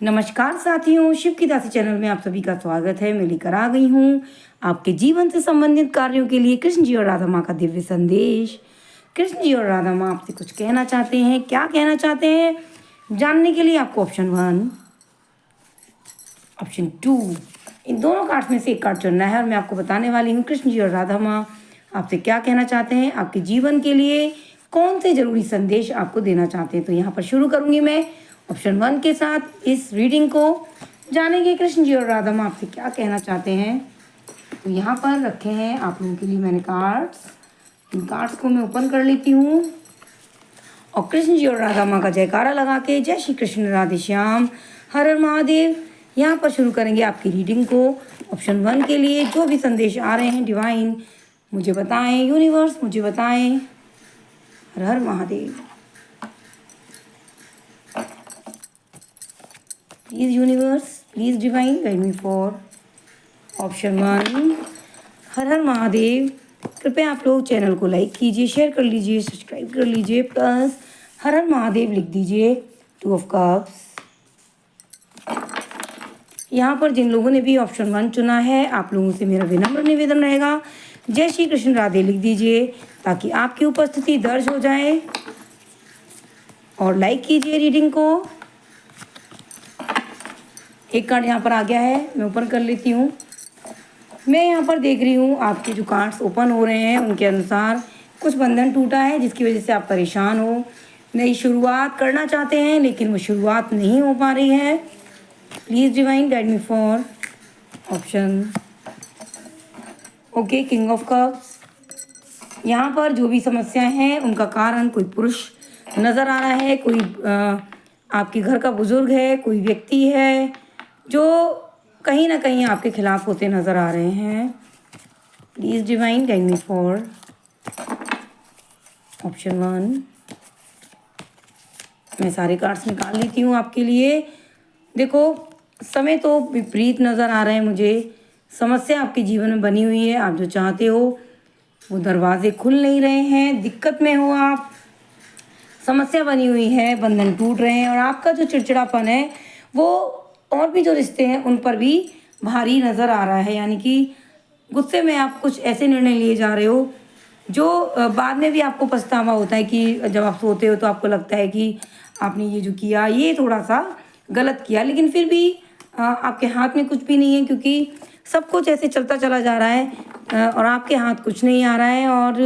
नमस्कार साथियों, शिव की दासी चैनल में आप सभी का स्वागत है। मैं लेकर आ गई हूँ आपके जीवन से संबंधित कार्यों के लिए कृष्ण जी और राधा माँ का दिव्य संदेश। कृष्ण जी और राधा माँ आपसे कुछ कहना चाहते हैं। क्या कहना चाहते हैं जानने के लिए आपको ऑप्शन 1, ऑप्शन 2 इन दोनों कार्ड्स में से एक कार्ड चुनना है और मैं आपको बताने वाली हूँ कृष्ण जी और राधा माँ आपसे क्या कहना चाहते हैं, आपके जीवन के लिए कौन से जरूरी संदेश आपको देना चाहते हैं। तो यहाँ पर शुरू करूँगी मैं ऑप्शन 1 के साथ इस रीडिंग को। जानेंगे कृष्ण जी और राधा माँ आपसे क्या कहना चाहते हैं। तो यहाँ पर रखे हैं आप लोगों के लिए मैंने कार्ड्स। इन कार्ड्स को मैं ओपन कर लेती हूँ और कृष्ण जी और राधा माँ का जयकारा लगा के जय श्री कृष्ण राधे श्याम हर हर महादेव यहाँ पर शुरू करेंगे आपकी रीडिंग को। ऑप्शन 1 के लिए जो भी संदेश आ रहे हैं डिवाइन मुझे बताएं, यूनिवर्स मुझे बताएं। Har Har Mahadev. Please universe, please divine guide me for option 1 Har Har Mahadev. कृपया आप लोग चैनल को लाइक कीजिए, शेयर कर लीजिए, सब्सक्राइब कर लीजिए, प्लस हर हर महादेव लिख दीजिए। 2 ऑफ कप्स। यहाँ पर जिन लोगों ने भी ऑप्शन 1 चुना है आप लोगों से मेरा विनम्र निवेदन रहेगा जय श्री कृष्ण राधे लिख दीजिए ताकि आपकी उपस्थिति दर्ज हो जाए और लाइक कीजिए रीडिंग को। एक कार्ड यहाँ पर आ गया है, मैं ओपन कर लेती हूँ। मैं यहाँ पर देख रही हूँ आपके जो कार्ड्स ओपन हो रहे हैं उनके अनुसार कुछ बंधन टूटा है जिसकी वजह से आप परेशान हो, नई शुरुआत करना चाहते हैं लेकिन वो शुरुआत नहीं हो पा रही है। Please divine guide me for option okay king of cups. यहाँ पर जो भी समस्याएं हैं उनका कारण कोई पुरुष नज़र आ रहा है, कोई आपके घर का बुजुर्ग है, कोई व्यक्ति है जो कहीं ना कहीं आपके खिलाफ होते नज़र आ रहे हैं। Please divine guide me for option 1। मैं सारे कार्ड्स निकाल लेती हूँ आपके लिए। देखो समय तो विपरीत नज़र आ रहे हैं मुझे, समस्या आपके जीवन में बनी हुई है। आप जो चाहते हो वो दरवाजे खुल नहीं रहे हैं, दिक्कत में हो आप, समस्या बनी हुई है, बंधन टूट रहे हैं और आपका जो चिड़चिड़ापन है वो और भी जो रिश्ते हैं उन पर भी भारी नज़र आ रहा है। यानी कि गुस्से में आप कुछ ऐसे निर्णय लिए जा रहे हो जो बाद में भी आपको पछतावा होता है कि जब आप सोते हो तो आपको लगता है कि आपने ये जो किया ये थोड़ा सा गलत किया, लेकिन फिर भी आपके हाथ में कुछ भी नहीं है क्योंकि सब कुछ ऐसे चलता चला जा रहा है और आपके हाथ कुछ नहीं आ रहा है और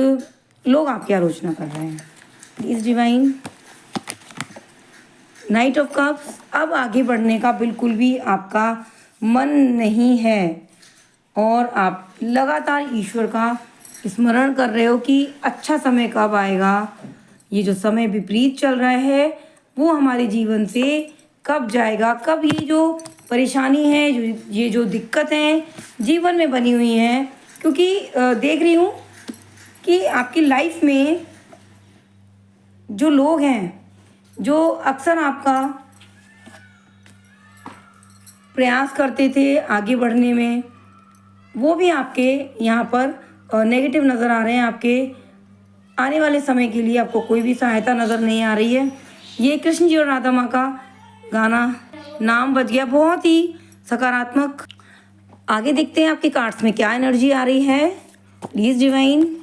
लोग आपकी आलोचना कर रहे हैं। Please divine night of cups. अब आगे बढ़ने का बिल्कुल भी आपका मन नहीं है और आप लगातार ईश्वर का स्मरण कर रहे हो कि अच्छा समय कब आएगा, ये जो समय विपरीत चल रहा है वो हमारे जीवन से कब जाएगा, कब ये जो परेशानी है, ये जो दिक्कतें जीवन में बनी हुई हैं। क्योंकि देख रही हूँ कि आपकी लाइफ में जो लोग हैं जो अक्सर आपका प्रयास करते थे आगे बढ़ने में, वो भी आपके यहाँ पर नेगेटिव नज़र आ रहे हैं। आपके आने वाले समय के लिए आपको कोई भी सहायता नज़र नहीं आ रही है। ये कृष्ण जी और राधा माँ का गाना नाम बज गया, बहुत ही सकारात्मक। आगे देखते हैं आपके कार्ड्स में क्या एनर्जी आ रही है। प्लीज़ डिवाइन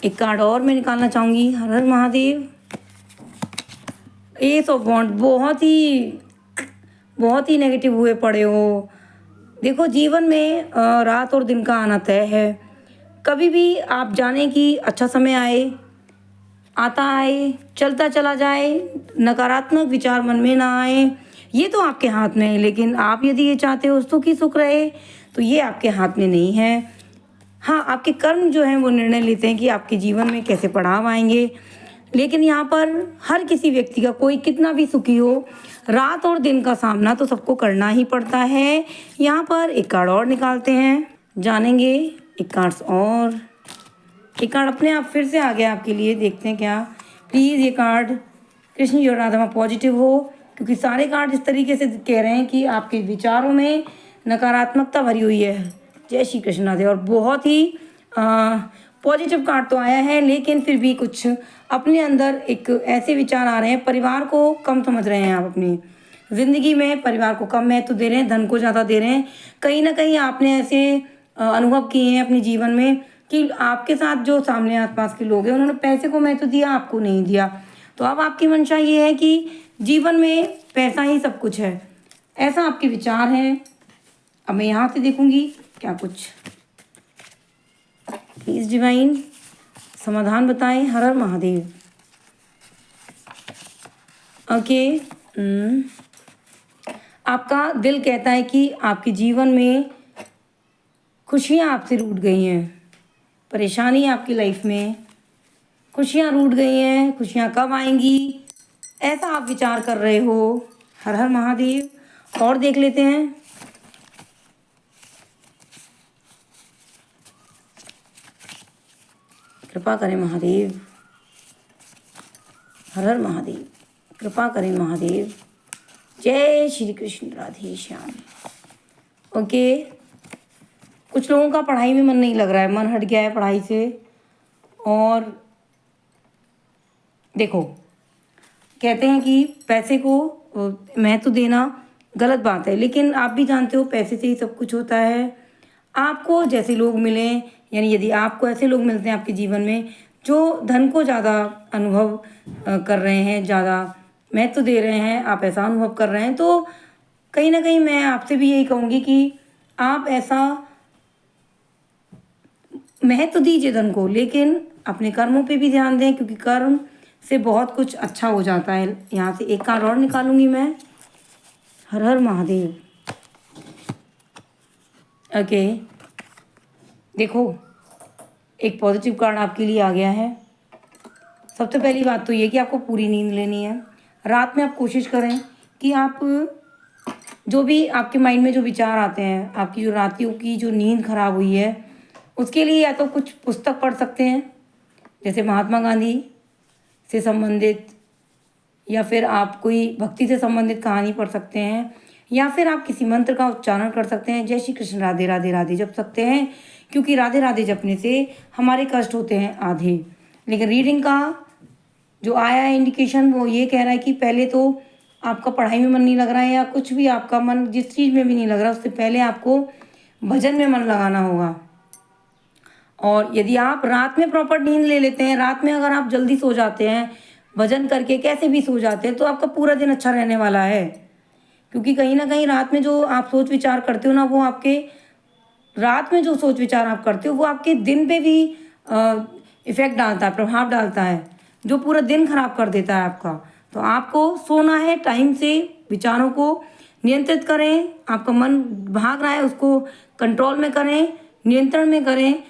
एक कार्ड और मैं निकालना चाहूँगी। हर हर महादेव। एस ऑफ वॉन्ड। बहुत ही नेगेटिव हुए पड़े हो। देखो जीवन में रात और दिन का आना तय है। कभी भी आप जाने कि अच्छा समय आता आए, चलता चला जाए, नकारात्मक विचार मन में ना आए, ये तो आपके हाथ में है। लेकिन आप यदि ये चाहते हो सुखी सुख रहे तो ये आपके हाथ में नहीं है। हाँ, आपके कर्म जो हैं वो निर्णय लेते हैं कि आपके जीवन में कैसे पड़ाव आएंगे। लेकिन यहाँ पर हर किसी व्यक्ति का, कोई कितना भी सुखी हो, रात और दिन का सामना तो सबको करना ही पड़ता है। यहाँ पर एक कार्ड और निकालते हैं, जानेंगे एक कार्ड्स और। एक कार्ड अपने आप फिर से आ गया आपके लिए, देखते हैं क्या। प्लीज़ ये कार्ड कृष्ण जी और राधा माँ पॉजिटिव हो क्योंकि सारे कार्ड इस तरीके से कह रहे हैं कि आपके विचारों में नकारात्मकता भरी हुई है। जय श्री कृष्ण राधे। और बहुत ही पॉजिटिव कार्ड तो आया है लेकिन फिर भी कुछ अपने अंदर एक ऐसे विचार आ रहे हैं, परिवार को कम समझ रहे हैं आप अपने, ज़िंदगी में परिवार को कम महत्व दे रहे हैं, धन को ज़्यादा दे रहे हैं। कहीं न कहीं आपने ऐसे अनुभव किए हैं अपने जीवन में कि आपके साथ जो सामने आस-पास के लोग हैं, उन्होंने पैसे को महत्व दिया, आपको नहीं दिया। तो अब आपकी मंशा ये है कि जीवन में पैसा ही सब कुछ है, ऐसा आपके विचार हैं। अब मैं यहाँ से देखूँगी क्या कुछ। प्लीज़ डिवाइन समाधान बताएं। हर हर महादेव। ओके। आपका दिल कहता है कि आपके जीवन में खुशियाँ आपसे रूठ गई हैं, परेशानी आपकी लाइफ में, खुशियाँ रूठ गई हैं, खुशियाँ कब आएंगी, ऐसा आप विचार कर रहे हो। हर हर महादेव। और देख लेते हैं। कृपा करें महादेव। हर हर महादेव। कृपा करें महादेव। जय श्री कृष्ण राधे श्याम। ओके। कुछ लोगों का पढ़ाई में मन नहीं लग रहा है, मन हट गया है पढ़ाई से। और देखो, कहते हैं कि पैसे को महत्व देना गलत बात है, लेकिन आप भी जानते हो पैसे से ही सब कुछ होता है। आपको जैसे लोग मिलें, यानी यदि आपको ऐसे लोग मिलते हैं आपके जीवन में जो धन को ज़्यादा अनुभव कर रहे हैं, ज़्यादा महत्व दे रहे हैं, आप ऐसा अनुभव कर रहे हैं, तो कहीं ना कहीं मैं आपसे भी यही कहूँगी कि आप ऐसा महत्व दीजिए धन को, लेकिन अपने कर्मों पे भी ध्यान दें, क्योंकि कर्म से बहुत कुछ अच्छा हो जाता है। यहाँ से एक कार्ड और निकालूंगी मैं। हर हर महादेव। ओके। देखो, एक पॉजिटिव कार्ड आपके लिए आ गया है। सबसे पहली बात तो ये कि आपको पूरी नींद लेनी है। रात में आप कोशिश करें कि आप जो भी आपके माइंड में जो विचार आते हैं, आपकी जो रातियों की जो नींद खराब हुई है, उसके लिए या तो कुछ पुस्तक पढ़ सकते हैं, जैसे महात्मा गांधी से संबंधित, या फिर आप कोई भक्ति से संबंधित कहानी पढ़ सकते हैं, या फिर आप किसी मंत्र का उच्चारण कर सकते हैं। जय श्री कृष्ण राधे राधे राधे जप सकते हैं, क्योंकि राधे राधे जपने से हमारे कष्ट होते हैं आधे। लेकिन रीडिंग का जो आया है इंडिकेशन, वो ये कह रहा है कि पहले तो आपका पढ़ाई में मन नहीं लग रहा है, या कुछ भी आपका मन जिस चीज़ में भी नहीं लग रहा, उससे पहले आपको भजन में मन लगाना होगा। और यदि आप रात में प्रॉपर नींद ले लेते हैं, रात में अगर आप जल्दी सो जाते हैं, भजन करके कैसे भी सो जाते हैं, तो आपका पूरा दिन अच्छा रहने वाला है। क्योंकि कहीं ना कहीं रात में जो आप सोच विचार करते हो ना, वो आपके रात में जो सोच विचार आप करते हो वो आपके दिन पे भी इफ़ेक्ट डालता है, प्रभाव डालता है, जो पूरा दिन खराब कर देता है आपका। तो आपको सोना है, टाइम से विचारों को नियंत्रित करें। आपका मन भाग रहा है, उसको कंट्रोल में करें, नियंत्रण में करें।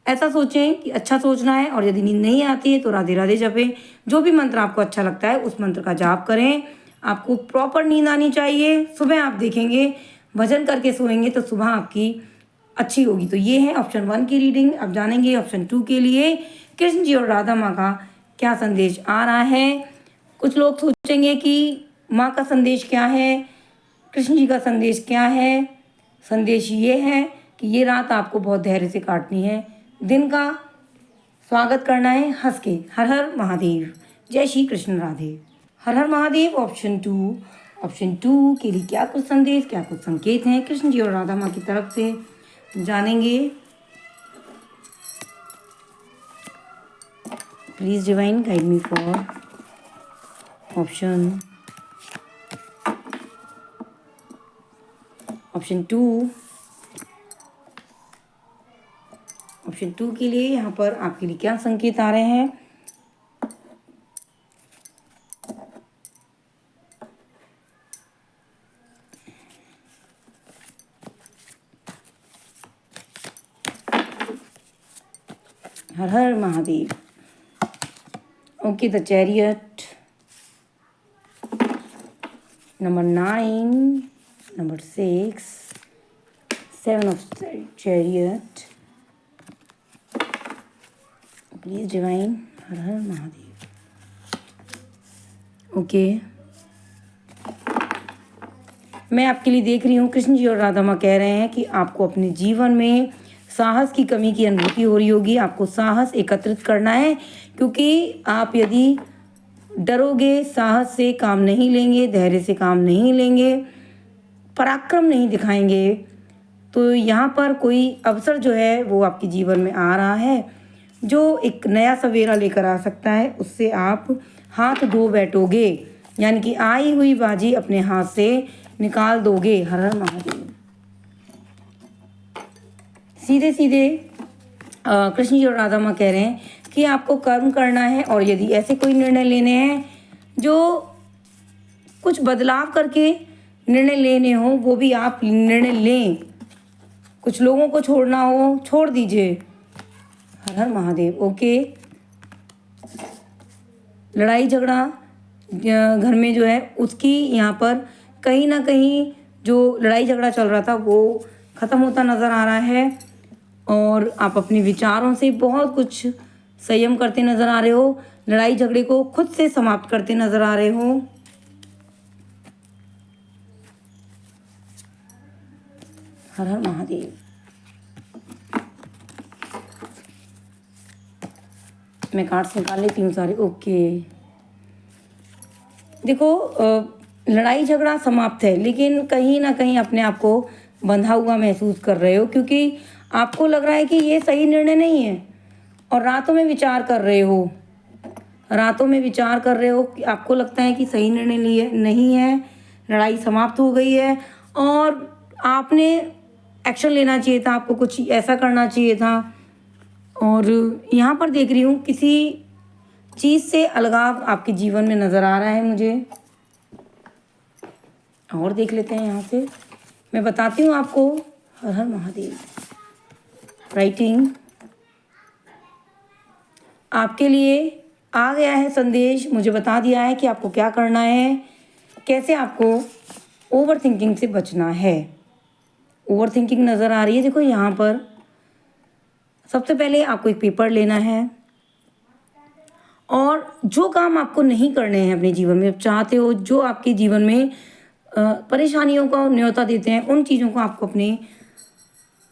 ऐसा सोचें कि अच्छा सोचना है, और यदि नींद नहीं आती है तो राधे राधे जपें। जो भी मंत्र आपको अच्छा लगता है उस मंत्र का जाप करें। आपको प्रॉपर नींद आनी चाहिए। सुबह आप देखेंगे भजन करके सोएंगे तो सुबह आपकी अच्छी होगी। तो ये है ऑप्शन 1 की रीडिंग। अब जानेंगे ऑप्शन 2 के लिए कृष्ण जी और राधा माँ का क्या संदेश आ रहा है। कुछ लोग सोचेंगे कि माँ का संदेश क्या है, कृष्ण जी का संदेश क्या है। संदेश ये है कि ये रात आपको बहुत धैर्य से काटनी है, दिन का स्वागत करना है हंस के। हर हर महादेव। जय श्री कृष्ण राधे। हर हर महादेव। ऑप्शन 2 के लिए क्या कुछ संदेश, क्या कुछ संकेत हैं कृष्ण जी और राधा माँ की तरफ से, जानेंगे। Please divine guide me for option 2। Option 2 के लिए यहाँ पर आपके लिए क्या संकेत आ रहे हैं। Har Har Mahadev. Okay, the chariot, number 9, number 6, 7 of chariot. Please divine. Har Har Mahadev. Okay, मैं आपके लिए देख रही हूँ कृष्ण जी और राधा माँ कह रहे हैं कि आपको अपने जीवन में साहस की कमी की अनुभूति हो रही होगी। आपको साहस एकत्रित करना है, क्योंकि आप यदि डरोगे, साहस से काम नहीं लेंगे, धैर्य से काम नहीं लेंगे, पराक्रम नहीं दिखाएंगे, तो यहाँ पर कोई अवसर जो है वो आपके जीवन में आ रहा है जो एक नया सवेरा लेकर आ सकता है। उससे आप हाथ धो बैठोगे, यानी कि आई हुई बाजी अपने हाथ से निकाल दोगे। हर हर महादेव। सीधे सीधे कृष्ण जी और राधा माँ कह रहे हैं कि आपको कर्म करना है, और यदि ऐसे कोई निर्णय लेने हैं जो कुछ बदलाव करके निर्णय लेने हो, वो भी आप निर्णय लें। कुछ लोगों को छोड़ना हो, छोड़ दीजिए। हर हर महादेव। ओके। लड़ाई झगड़ा घर में जो है उसकी यहाँ पर कहीं ना कहीं जो लड़ाई झगड़ा चल रहा था वो ख़त्म होता नज़र आ रहा है, और आप अपने विचारों से बहुत कुछ संयम करते नज़र आ रहे हो। लड़ाई झगड़े को खुद से समाप्त करते नज़र आ रहे हो। हर हर महादेव। मैं कार्ड्स निकाल लेती हूँ सारे। ओके। देखो, लड़ाई झगड़ा समाप्त है, लेकिन कहीं ना कहीं अपने आप को बंधा हुआ महसूस कर रहे हो, क्योंकि आपको लग रहा है कि ये सही निर्णय नहीं है, और रातों में विचार कर रहे हो। रातों में विचार कर रहे हो कि आपको लगता है कि सही निर्णय लिए नहीं है, लड़ाई समाप्त हो गई है, और आपने एक्शन लेना चाहिए था, आपको कुछ ऐसा करना चाहिए था। और यहाँ पर देख रही हूँ किसी चीज़ से अलगाव आपके जीवन में नज़र आ रहा है मुझे। और देख लेते हैं यहाँ से, मैं बताती हूँ आपको। हर हर महादेव। राइटिंग आपके लिए आ गया है संदेश, मुझे बता दिया है कि आपको क्या करना है, कैसे आपको ओवर थिंकिंग से बचना है। ओवर थिंकिंग नज़र आ रही है। देखो यहाँ पर सबसे पहले आपको एक पेपर लेना है, और जो काम आपको नहीं करने हैं अपने जीवन में, चाहते हो जो आपके जीवन में परेशानियों को न्योता देते हैं, उन चीज़ों को आपको अपने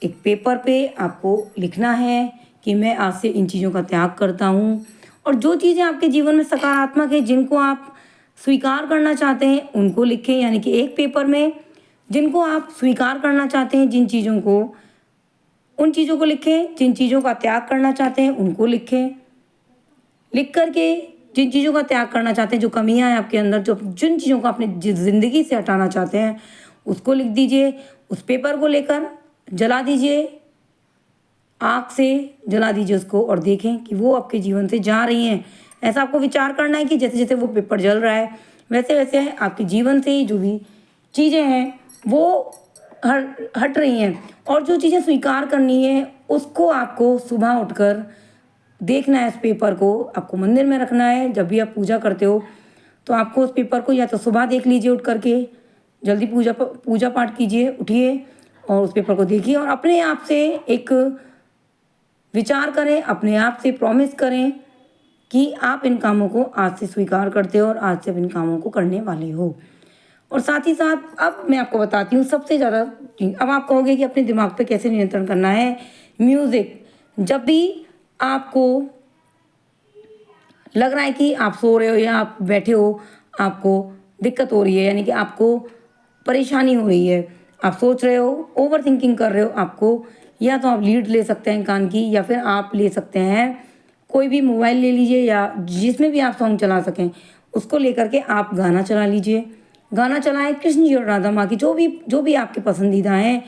एक पेपर पे आपको लिखना है कि मैं आज से इन चीज़ों का त्याग करता हूँ। और जो चीज़ें आपके जीवन में सकारात्मक है, जिनको आप स्वीकार करना चाहते हैं, उनको लिखें। यानी कि एक पेपर में जिनको आप स्वीकार करना चाहते हैं, जिन चीज़ों को, उन चीज़ों को लिखें। जिन चीज़ों का त्याग करना चाहते हैं उनको लिखें। लिख करके जिन चीज़ों का त्याग करना चाहते हैं, जो कमियां हैं आपके अंदर, जो जिन चीज़ों को अपने ज़िंदगी से हटाना चाहते हैं, उसको लिख दीजिए। उस पेपर को लेकर जला दीजिए, आग से जला दीजिए उसको, और देखें कि वो आपके जीवन से जा रही हैं। ऐसा आपको विचार करना है कि जैसे जैसे वो पेपर जल रहा है, वैसे वैसे आपके जीवन से जो भी चीज़ें हैं वो हट रही हैं। और जो चीज़ें स्वीकार करनी है उसको आपको सुबह उठकर देखना है। उस पेपर को आपको मंदिर में रखना है। जब भी आप पूजा करते हो तो आपको उस पेपर को या तो सुबह देख लीजिए, उठ करके जल्दी पूजा पाठ कीजिए, उठिए और उस पेपर को देखिए, और अपने आप से एक विचार करें, अपने आप से प्रॉमिस करें कि आप इन कामों को आज से स्वीकार करते हो और आज से इन कामों को करने वाले हो। और साथ ही साथ अब मैं आपको बताती हूँ सबसे ज़्यादा। अब आप कहोगे कि अपने दिमाग पे कैसे नियंत्रण करना है। म्यूज़िक, जब भी आपको लग रहा है कि आप सो रहे हो या आप बैठे हो, आपको दिक्कत हो रही है, यानी कि आपको परेशानी हो रही है, आप सोच रहे हो, ओवर थिंकिंग कर रहे हो, आपको या तो आप लीड ले सकते हैं कान की, या फिर आप ले सकते हैं कोई भी मोबाइल ले लीजिए, या जिसमें भी आप सॉन्ग चला सकें उसको लेकर के आप गाना चला लीजिए। गाना चलाएं कृष्ण जी और राधा माँ की, जो भी आपके पसंदीदा हैं।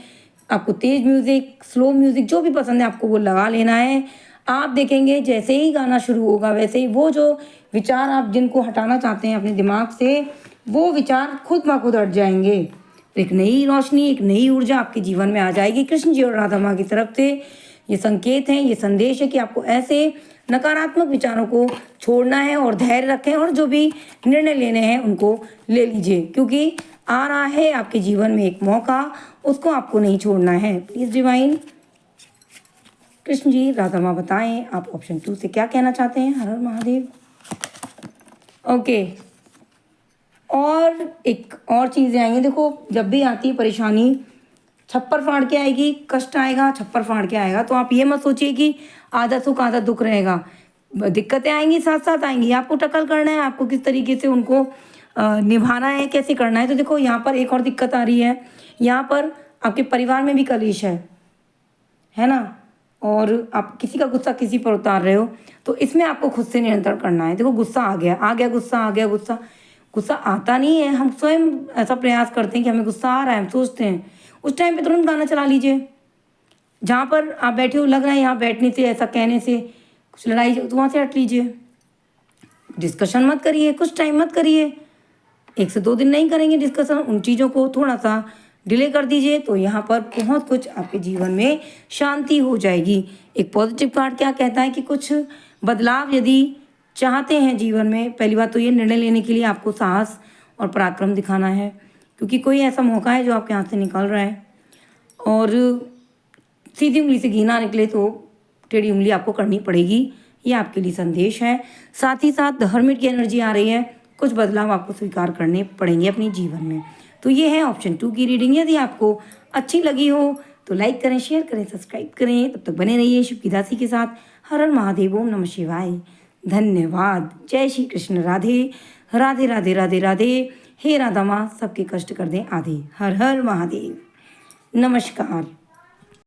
आपको तेज़ म्यूज़िक, स्लो म्यूज़िक, जो भी पसंद है आपको वो लगा लेना है। आप देखेंगे जैसे ही गाना शुरू होगा वैसे ही वो जो विचार आप जिनको हटाना चाहते हैं अपने दिमाग से, वो विचार खुद ब खुद हट जाएंगे। एक नई रोशनी, एक नई ऊर्जा आपके जीवन में आ जाएगी कृष्ण जी और राधा माँ की तरफ से। ये संकेत हैं, ये संदेश है कि आपको ऐसे नकारात्मक विचारों को छोड़ना है और धैर्य रखें, और जो भी निर्णय लेने हैं उनको ले लीजिए, क्योंकि आ रहा है आपके जीवन में एक मौका, उसको आपको नहीं छोड़ना है। प्लीज़ डिवाइन कृष्ण जी राधा माँ बताएं आप ऑप्शन 2 से क्या कहना चाहते हैं। हर हर महादेव। ओके, और एक और चीज़ें आएंगी। देखो, जब भी आती है परेशानी छप्पर फाड़ के आएगी, कष्ट आएगा, छप्पर फाड़ के आएगा, तो आप ये मत सोचिए कि आधा सुख आधा दुख रहेगा। दिक्कतें आएंगी, साथ साथ आएंगी, आपको टैकल करना है, आपको किस तरीके से उनको निभाना है, कैसे करना है। तो देखो यहाँ पर एक और दिक्कत आ रही है, यहाँ पर आपके परिवार में भी कलेश है ना, और आप किसी का गुस्सा किसी पर उतार रहे हो, तो इसमें आपको खुद से नियंत्रण करना है। देखो गुस्सा आ गया, आ गया गुस्सा, आ गया गुस्सा, गुस्सा आता नहीं है, हम स्वयं ऐसा प्रयास करते हैं कि हमें गुस्सा आ रहा है, हम सोचते हैं, उस टाइम पे तुरंत गाना चला लीजिए। जहाँ पर आप बैठे हो लग रहा है यहाँ बैठने से, ऐसा कहने से कुछ लड़ाई, तो वहाँ से हट लीजिए। डिस्कशन मत करिए, कुछ टाइम मत करिए, 1 से 2 दिन नहीं करेंगे डिस्कशन, उन चीज़ों को थोड़ा सा डिले कर दीजिए, तो यहाँ पर बहुत कुछ आपके जीवन में शांति हो जाएगी। एक पॉजिटिव कार्ड क्या कहता है कि कुछ बदलाव यदि चाहते हैं जीवन में, पहली बात तो ये निर्णय लेने के लिए आपको साहस और पराक्रम दिखाना है, क्योंकि कोई ऐसा मौका है जो आपके हाथ से निकल रहा है, और सीधी उंगली से घी ना निकले तो टेढ़ी उंगली आपको करनी पड़ेगी, ये आपके लिए संदेश है। साथ ही साथ हर्मिट की एनर्जी आ रही है, कुछ बदलाव आपको स्वीकार करने पड़ेंगे अपने जीवन में। तो ये है ऑप्शन 2 की रीडिंग। यदि आपको अच्छी लगी हो तो लाइक करें, शेयर करें, सब्सक्राइब करें। तब तक बने रहिए शिव की दासी के साथ। हर हर महादेव, ओम नमः शिवाय। धन्यवाद। जय श्री कृष्ण। राधे राधे राधे राधे राधे। हे राधा माँ सबके कष्ट कर दें आधे। हर हर महादेव। नमस्कार।